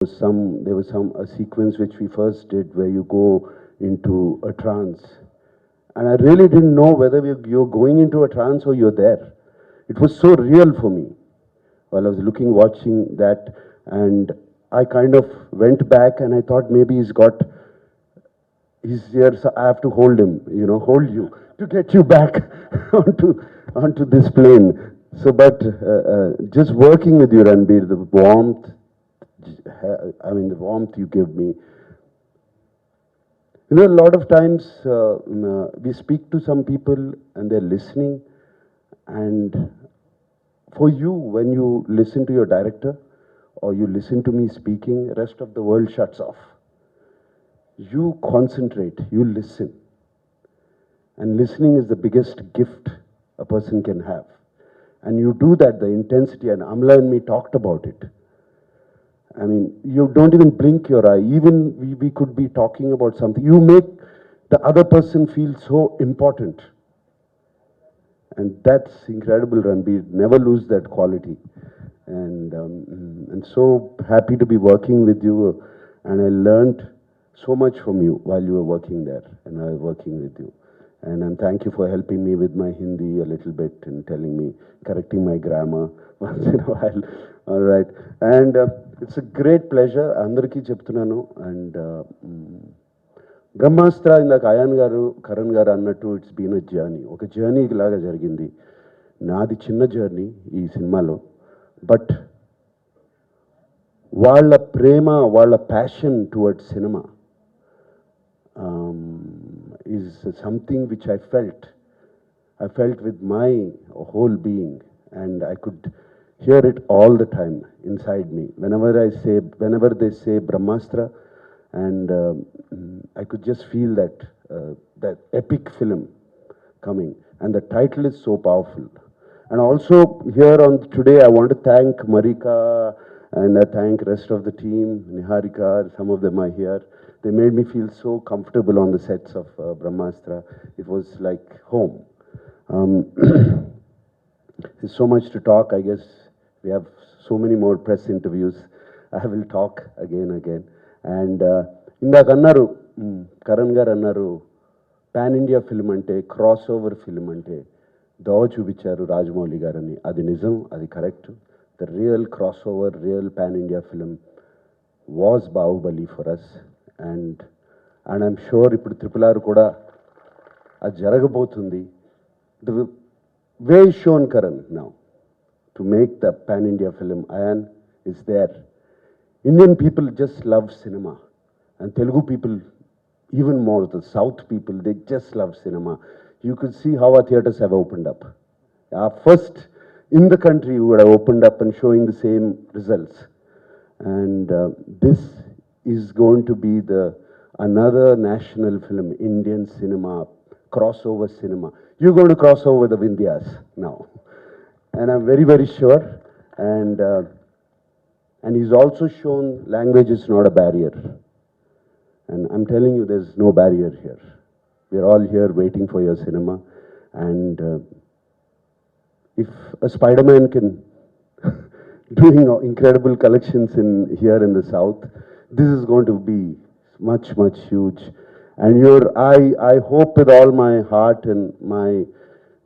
There was some a sequence which we first did where you go into a trance, and I really didn't know whether you're going into a trance or you're there. It was so real for me while I was watching that, and I kind of went back and I thought maybe he's here, so I have to hold him, hold you to get you back onto this plane. So, but just working with you, Ranbir, the warmth, the warmth you give me. A lot of times we speak to some people and they're listening, and for you, when you listen to your director or you listen to me speaking, the rest of the world shuts off. You concentrate, you listen. And listening is the biggest gift a person can have. And you do that, the intensity, and Amla and me talked about it. I mean, you don't even blink your eye. Even we could be talking about something. You make the other person feel so important. And that's incredible, Ranbir. Never lose that quality. And so happy to be working with you. And I learned so much from you while you were working there and I was working with you. And thank you for helping me with my Hindi a little bit and telling me, correcting my grammar once in a while. All right. And it's a great pleasure. Andariki cheptunanu. And బ్రహ్మాస్త్ర ఇందాక ion గారు కరణ్ గారు అన్నట్టు it's been a journey, ఒక journey లాగా జరిగింది. నాది చిన్న journey ఈ సినిమాలో, బట్ వాళ్ళ ప్రేమ, వాళ్ళ passion towards cinema is something which I felt with my whole being, and I could hear it all the time inside me. Whenever they say Brahmastra, and I could just feel that epic film coming, and the title is so powerful. And also here on today, I want to thank Marika, and I thank rest of the team, Niharika, some of them are here. They made me feel so comfortable on the sets of Brahmastra. It was like home. There's so much to talk. I guess we have so many more press interviews. I will talk again. And ఇందాక అన్నారు, కరణ్ గారు అన్నారు, pan India film అంటే, crossover film అంటే దోవ చూపించారు రాజమౌళి గారని. అది నిజం, అది correct. The real crossover, real pan India film was Baahubali for us. And I'm sure ఇప్పుడు RRR కూడా అది జరగబోతుంది. The way shown Karan now to make the pan-India film, Ayan, is there. Indian people just love cinema, and Telugu people even more. The South people, they just love cinema. You could see how our theatres have opened up. First in the country who would have opened up and showing the same results. And this is going to be another national film, Indian cinema, crossover cinema. You're going to cross over the Vindhyas now. And I'm very, very sure. And he's also shown language is not a barrier. And I'm telling you, there's no barrier here. We're all here waiting for your cinema. And if a Spider-Man can doing incredible collections here in the South, this is going to be much, much huge. And I hope with all my heart and my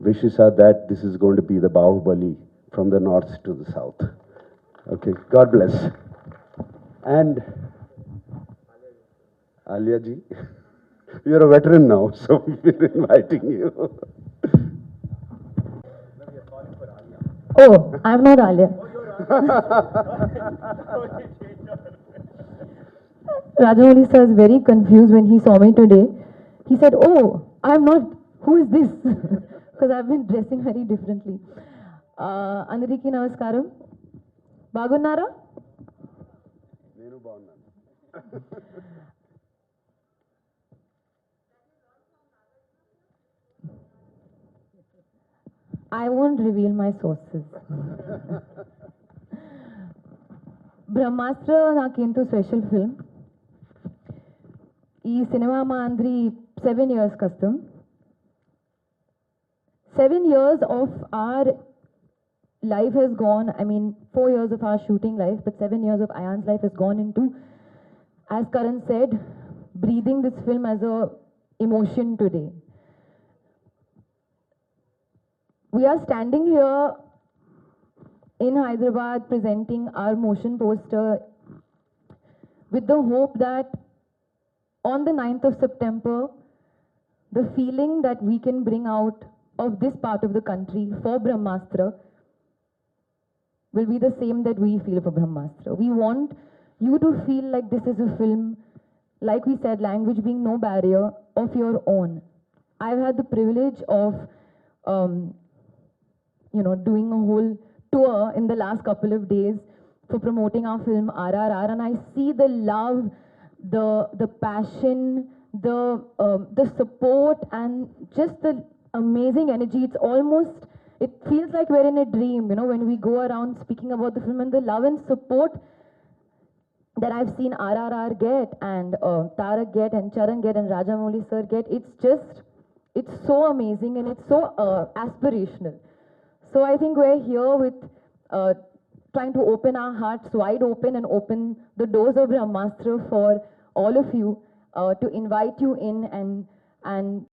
wishes are that this is going to be the Bahubali from the north to the south. Okay, God bless. And Alia ji, you're a veteran now, so we're inviting you. Oh, I'm not Alia. Rajamouli sir is very confused when he saw me today. He said, "Oh, I'm not. Who is this?" Because I've been dressing very differently. Andariki namaskaram. Bagunnara? Nenu bagunnanu. I won't reveal my sources. Brahmastra nakento special film. ఈ cinema మా అందరి 7 years కష్టం. 7 years of our life has gone, I mean, 4 years of our shooting life, but 7 years of Ayan's life has gone into, as Karan said, breathing this film as a emotion today. We are standing here in Hyderabad presenting our motion poster with the hope that on the 9th of September, the feeling that we can bring out of this part of the country for Brahmastra will be the same that we feel for Brahmastra. We want you to feel like this is a film, like we said, language being no barrier, of your own. I've had the privilege of, doing a whole tour in the last couple of days for promoting our film RRR, and I see the love, the passion, the support, and just the amazing energy. It's almost, it feels like we're in a dream, when we go around speaking about the film, and the love and support that I've seen RRR get, and Tarak get, and Charan get, and Rajamouli sir get. It's so amazing, and it's so aspirational. So I think we're here with trying to open our hearts wide open and open the doors of Brahmastra for all of you, to invite you in and